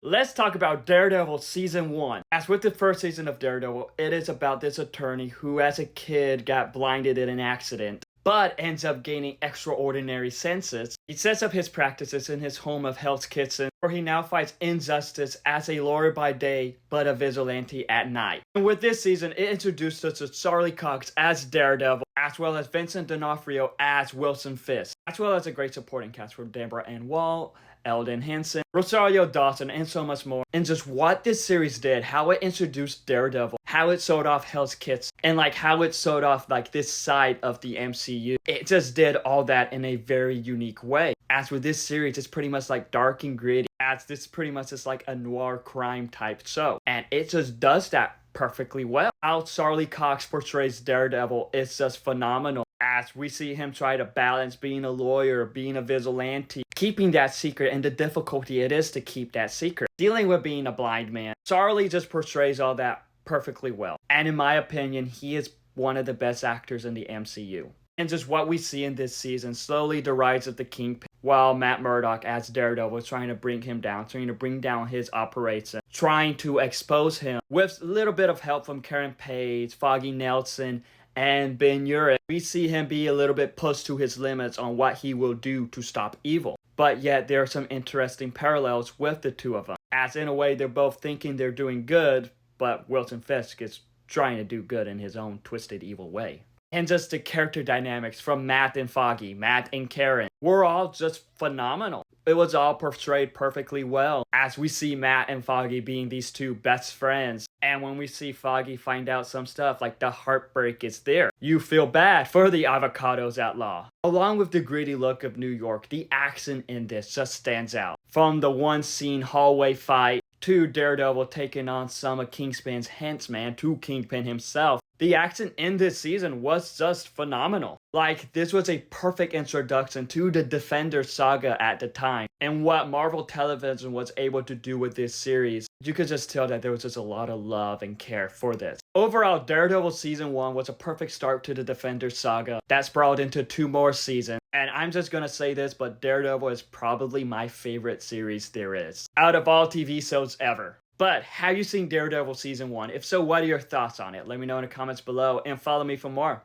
Let's talk about Daredevil Season 1. As with the first season of Daredevil, it is about this attorney who as a kid got blinded in an accident, but ends up gaining extraordinary senses. He sets up his practices in his home of Hell's Kitchen, where he now fights injustice as a lawyer by day, but a vigilante at night. And with this season, it introduced us to Charlie Cox as Daredevil, as well as Vincent D'Onofrio as Wilson Fisk, as well as a great supporting cast from Deborah Ann Wall, Eldon Henson, Rosario Dawson, and so much more. And just what this series did, how it introduced Daredevil, how it showed off Hell's Kitchen, and how it showed off this side of the MCU. It just did all that in a very unique way. As with this series, it's pretty much dark and gritty, as this pretty much is a noir crime type show. And it just does that perfectly well. How Charlie Cox portrays Daredevil is just phenomenal, as we see him try to balance being a lawyer, being a vigilante, keeping that secret, and the difficulty it is to keep that secret, dealing with being a blind man. Charlie just portrays all that perfectly well, and in my opinion, he is one of the best actors in the MCU. And just what we see in this season, slowly the rise of the Kingpin, while Matt Murdock as Daredevil is trying to bring him down, trying to bring down his operation, trying to expose him with a little bit of help from Karen Page, Foggy Nelson, and Ben Urich. We see him be a little bit pushed to his limits on what he will do to stop evil. But yet there are some interesting parallels with the two of them, as in a way they're both thinking they're doing good, but Wilson Fisk is trying to do good in his own twisted evil way. And just the character dynamics from Matt and Foggy, Matt and Karen, were all just phenomenal. It was all portrayed perfectly well, as we see Matt and Foggy being these two best friends. And when we see Foggy find out some stuff, the heartbreak is there. You feel bad for the avocados outlaw. Along with the gritty look of New York, the action in this just stands out. From the one scene hallway fight, to Daredevil taking on some of Kingpin's henchmen, to Kingpin himself, the action in this season was just phenomenal. This was a perfect introduction to the Defender saga at the time, and what Marvel Television was able to do with this series. You could just tell that there was just a lot of love and care for this. Overall, Daredevil Season 1 was a perfect start to the Defender saga that sprawled into 2 more seasons. And I'm just gonna say this, but Daredevil is probably my favorite series there is, out of all TV shows ever. But have you seen Daredevil Season 1? If so, what are your thoughts on it? Let me know in the comments below and follow me for more.